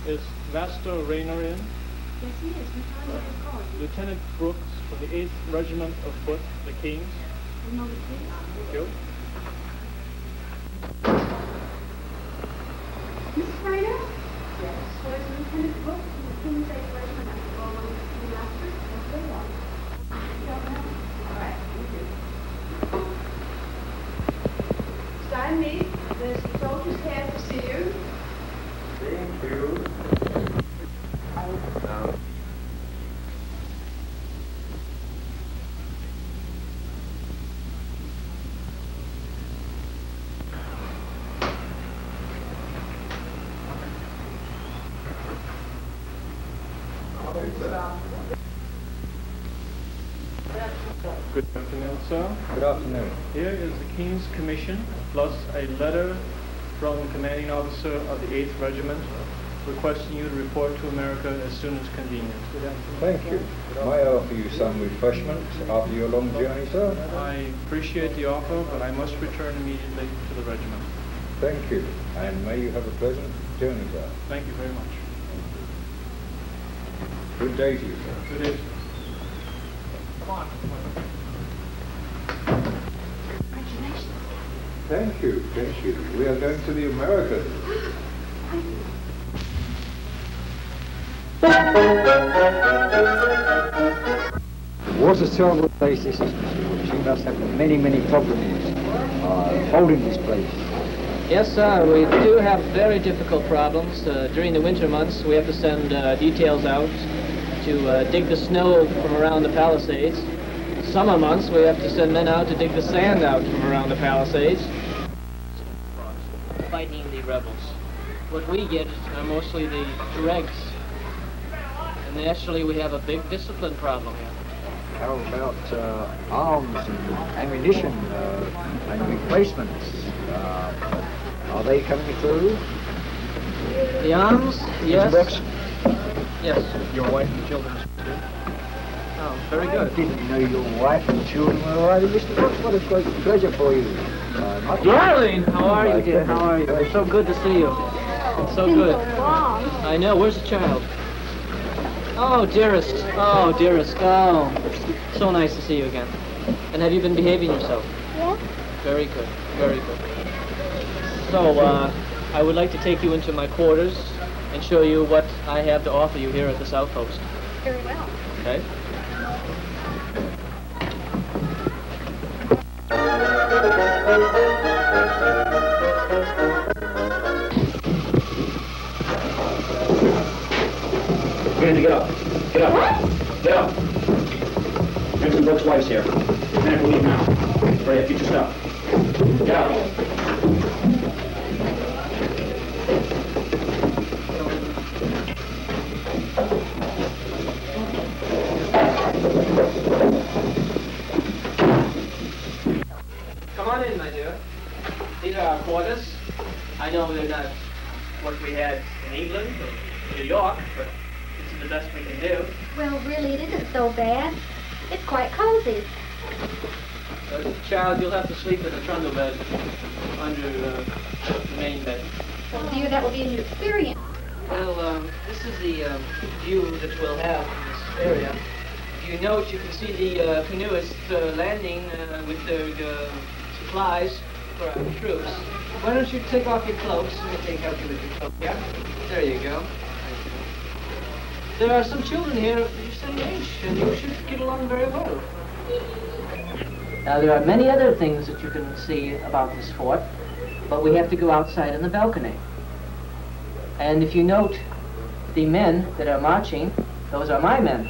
Is Master Rayner in? Yes, he is. Lieutenant Brooks from the 8th Regiment of Foote, the Kings. No, the Kings. Thank you. Mrs. Rayner? Yes. Where's Lieutenant Brooks from the King's 8th Regiment? I'm going to see the master. Yes, they are. You don't know? All right, thank you. Stand me. There's soldiers here to see you. Thank you. Good afternoon, sir. Good afternoon. Here is the King's Commission, plus a letter from the commanding officer of the 8th Regiment, requesting you to report to America as soon as convenient. Thank you. May I offer you some refreshment after your long journey, sir? I appreciate the offer, but I must return immediately to the regiment. Thank you, and may you have a pleasant journey, sir. Thank you very much. Good day to you, sir. Good day. Come on. Congratulations. Thank you, thank you. We are going to the Americas. What a terrible place this is, Mr. Woods. You must have many, many problems holding this place. Yes, sir, we do have very difficult problems. During the winter months, we have to send details out to dig the snow from around the Palisades. Summer months, we have to send men out to dig the sand out from around the Palisades. Fighting the rebels. What we get are mostly the dregs. And naturally, we have a big discipline problem here. How about arms and ammunition and replacements? Are they coming through? The arms, yes. Mr. Brooks? Yes. Your wife and children. Oh, very good. I didn't know your wife and children were alive, Mr. Brooks. What a great pleasure for you. Darling, how are you, dear? How are you? It's so good to see you. It's so good. I know. Where's the child? Oh, dearest. Oh, dearest. Oh, so nice to see you again. And have you been behaving yourself? Yeah. Very good. Very good. So, I would like to take you into my quarters and show you what I have to offer you here at this outpost. Very well. Okay? Andy, get up. Get up. What? Get up. Vincent Brooks' wife's here. You're gonna have to leave now. Hurry up, get your stuff. Get up. Come on in, my dear. These are our quarters. I know they're not what we had in England or New York, but this is the best we can do. Well, really, it isn't so bad. It's quite cozy. Child, you'll have to sleep in a trundle bed under the main bed. Well, dear, that will be a new experience. Well, this is the view that we'll have in this area. If you note, you can see the canoeists landing with their supplies for our troops. Why don't you take off your cloaks? Let me help you with your cloak. Yeah? There you go. There are some children here of your same age, and you should get along very well. Now, there are many other things that you can see about this fort, but we have to go outside on the balcony. And if you note the men that are marching, those are my men.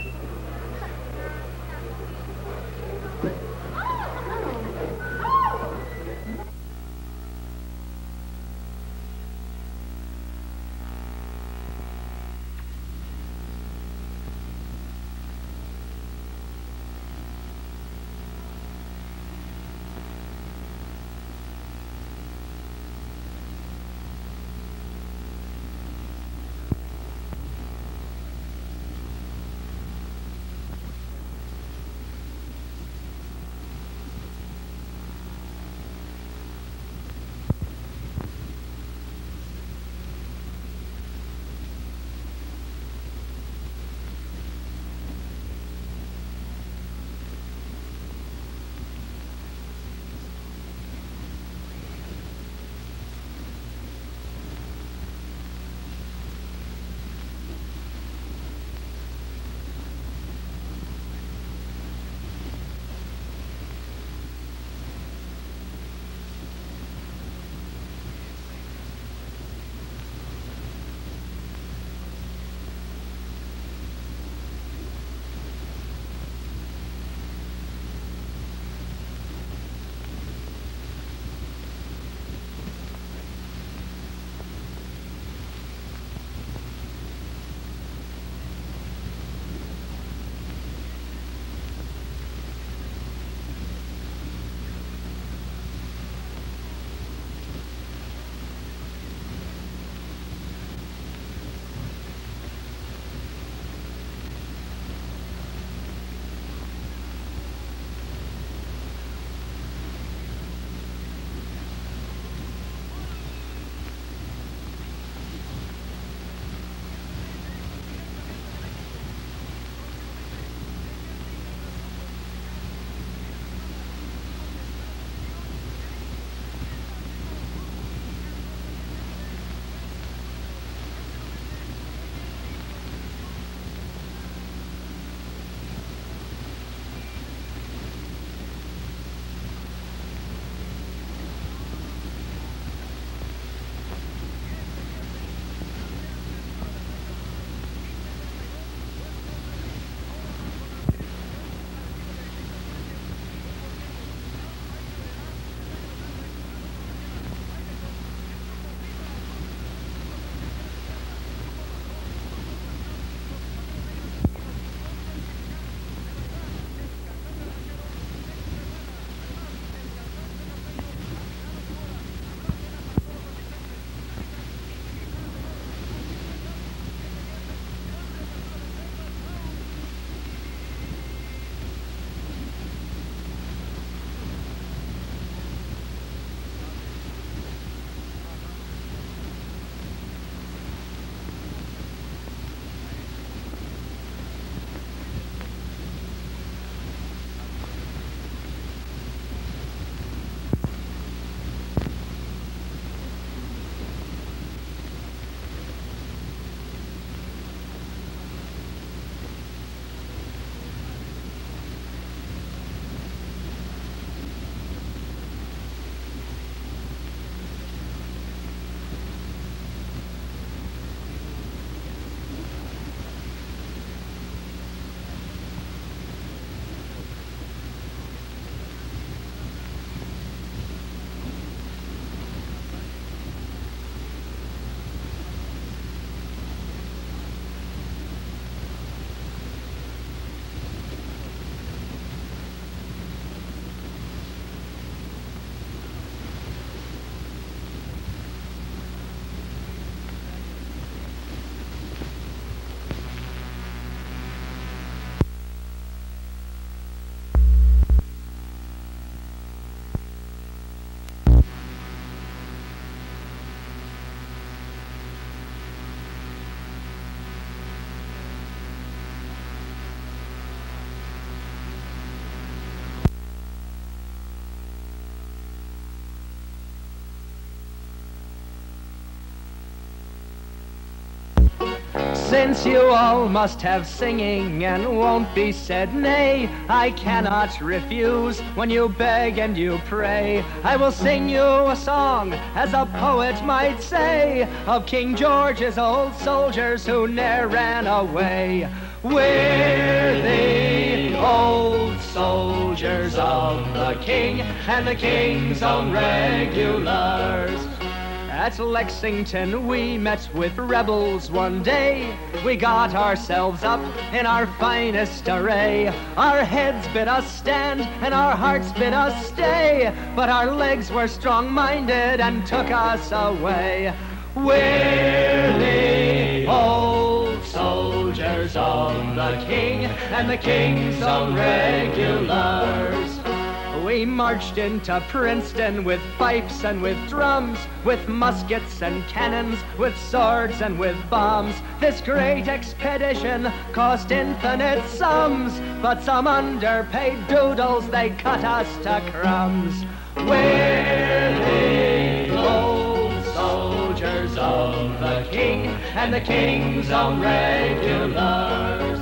Since you all must have singing and won't be said nay, I cannot refuse when you beg and you pray. I will sing you a song, as a poet might say, of King George's old soldiers who ne'er ran away. We're the old soldiers of the King and the King's own regulars. At Lexington we met with rebels one day. We got ourselves up in our finest array. Our heads bid us stand and our hearts bid us stay, but our legs were strong-minded and took us away. We're the old soldiers of the King and the King's own regulars. We marched into Princeton with fifes and with drums, with muskets and cannons, with swords and with bombs. This great expedition cost infinite sums, but some underpaid doodles, they cut us to crumbs. We're the old soldiers of the King and the King's own regulars.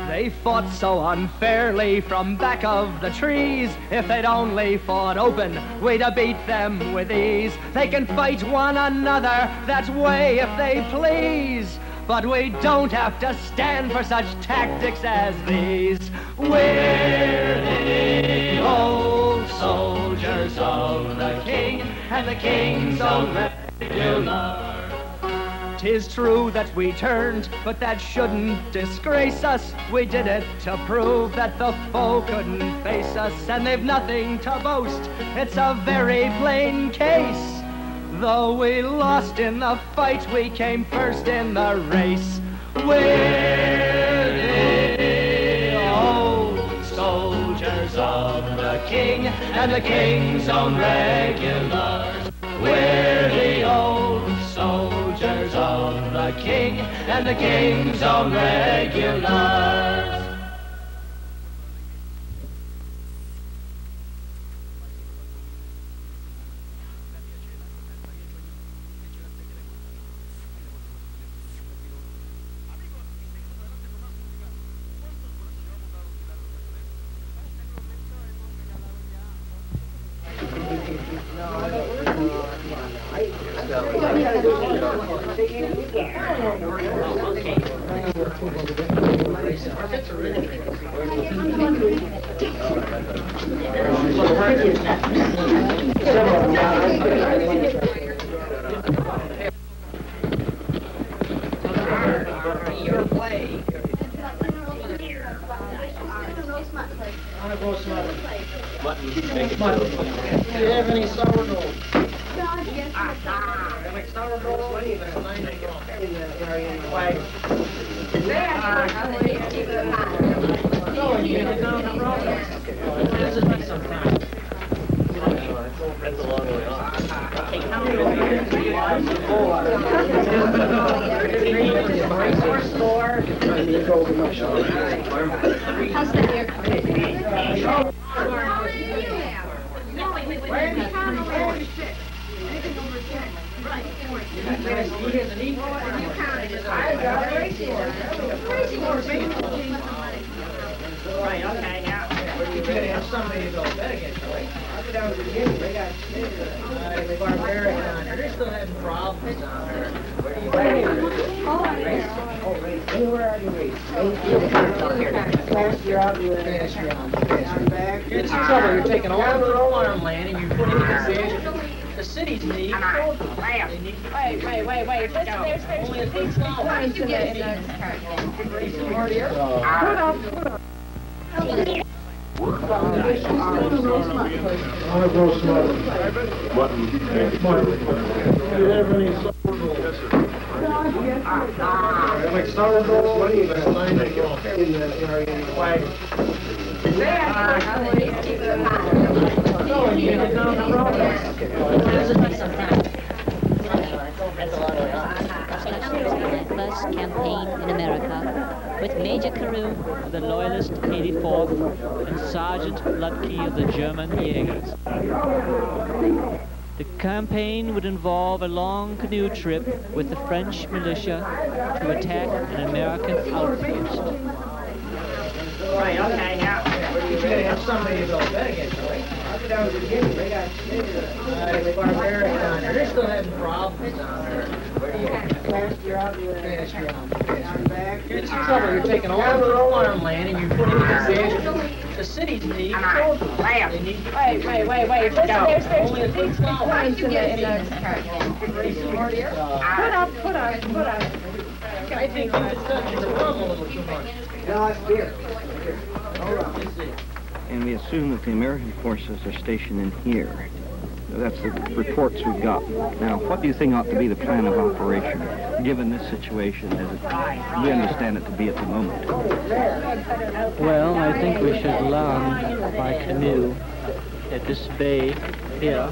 They fought so unfairly from back of the trees. If they'd only fought open, we'd have beat them with ease. They can fight one another that way if they please, but we don't have to stand for such tactics as these. We're the old soldiers of the King and the King's own regulars. 'Tis true that we turned, but that shouldn't disgrace us. We did it to prove that the foe couldn't face us, and they've nothing to boast. It's a very plain case. Though we lost in the fight, we came first in the race. We're the old soldiers of the King and the King's own regulars. We're the old soldiers of the King and the King's own regulars. Do you have any sourdough? Somebody to go bet against, right? I go down to Virginia, they got the barbarian on there. They're still having problems down there. Where are you raised? Where are you raised? Last year out there. It's trouble. You're taking all the farmland and you're putting it in the cities need. Wait. There's only a big flower in the first campaign in America, with Major Carew of the Loyalist 84th and Sergeant Lutke of the German Jaegers. The campaign would involve a long canoe trip with the French militia to attack an American outpost. Right, okay, now. You're gonna have somebody to go to bed against, right? I'll go down to the beginning. They got the barbarian on there. They're still having problems down there. Where do you you're out there. It's trouble. You're taking all of the farmland and you're putting it in the cities need. Wait. There's only a big points in the Put up. I think it's touching the rum a little too much. No, it's beer. And we assume that the American forces are stationed in here. That's the reports we've got. Now, what do you think ought to be the plan of operation, given this situation as we understand it to be at the moment? Well, I think we should land by canoe at this bay here,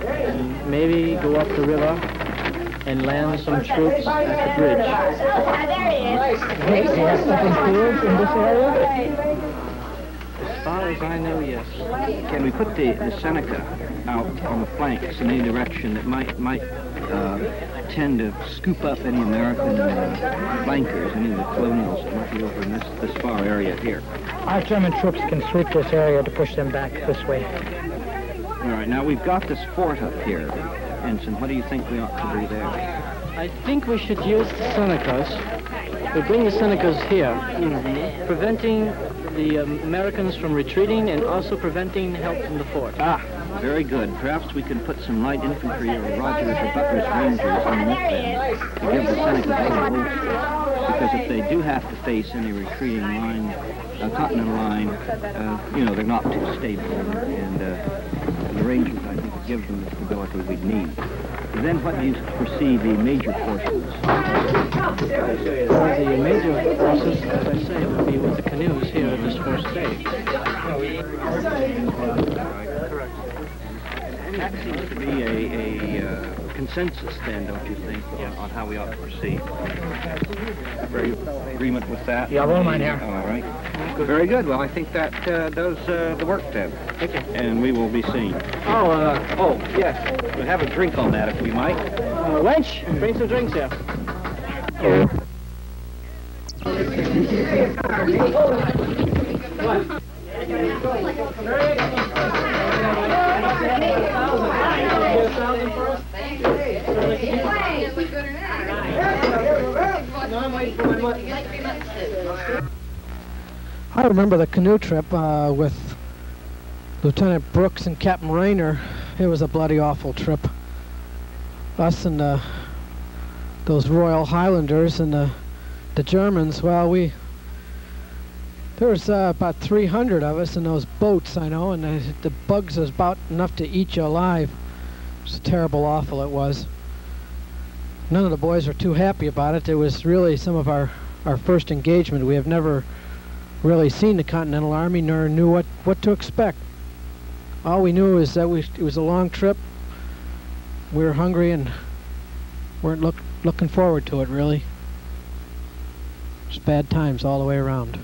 and maybe go up the river and land some troops at the bridge. Hey, do you have something fields in this area? As far as I know, yes. Can we put the Seneca out on the flanks in any direction that might tend to scoop up any American flankers, any of the colonials that might be over in this far area here? Our German troops can sweep this area to push them back this way. All right, now we've got this fort up here. Ensign, what do you think we ought to do there? I think we should use the Senecas. We bring the Senecas here, preventing the Americans from retreating and also preventing help from the fort. Ah, very good. Perhaps we can put some light infantry or Rogers or Butler's Rangers underneath them to give the Senecas a little boost. Because if they do have to face any retreating line, continental line, they're not too stable. And the Rangers, I think, will give them the stability we'd need. And then what do you foresee the major forces? The major forces, as I say, would be with the canoes here at this first stage. Correct. And that seems to be a consensus then, don't you think, on how we ought to proceed? Very agreement with that? Yeah, well, mine here. All right. Very good. Well, I think that does the work then. Thank you. And we will be seen. Oh, Yes. We'll have a drink on that if we might. Wench, bring some drinks here. I remember the canoe trip with Lieutenant Brooks and Captain Rayner. It was a bloody awful trip. Us and those Royal Highlanders and the Germans, well, there was about 300 of us in those boats, I know, and the bugs was about enough to eat you alive. It was terrible, awful it was. None of the boys were too happy about it. It was really some of our first engagement. We have never really seen the Continental Army nor knew what to expect. All we knew is that it was a long trip. We were hungry and weren't looking forward to it, really. It was bad times all the way around.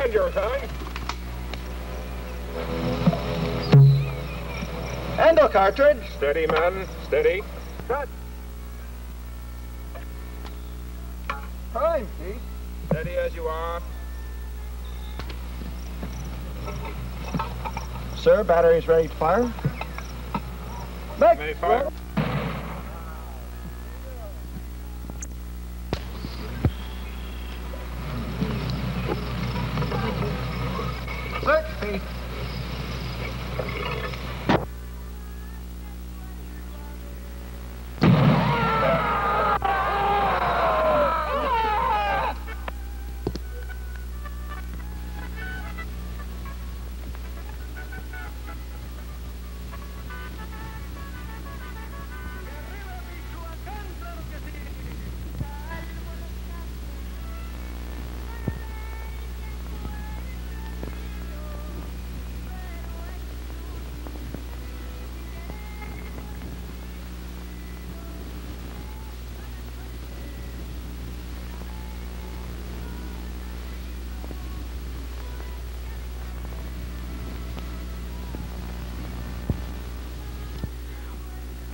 Stand your time. Handle cartridge. Steady, men. Steady. Cut. Time, Pete. Steady as you are. Sir, battery's ready to fire. Back. May fire. Search, Pete.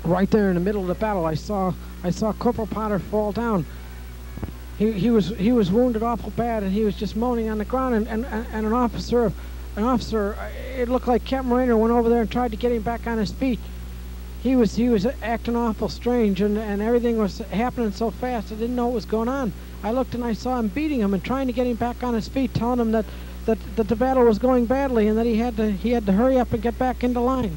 Right there in the middle of the battle, I saw Corporal Potter fall down. He was wounded awful bad, and he was just moaning on the ground. And an officer, it looked like Captain Rayner went over there and tried to get him back on his feet. He was acting awful strange, and everything was happening so fast I didn't know what was going on. I looked and I saw him beating him and trying to get him back on his feet, telling him that the battle was going badly and that he had to hurry up and get back into line.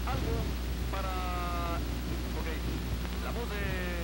Algo para... Ok, la voz de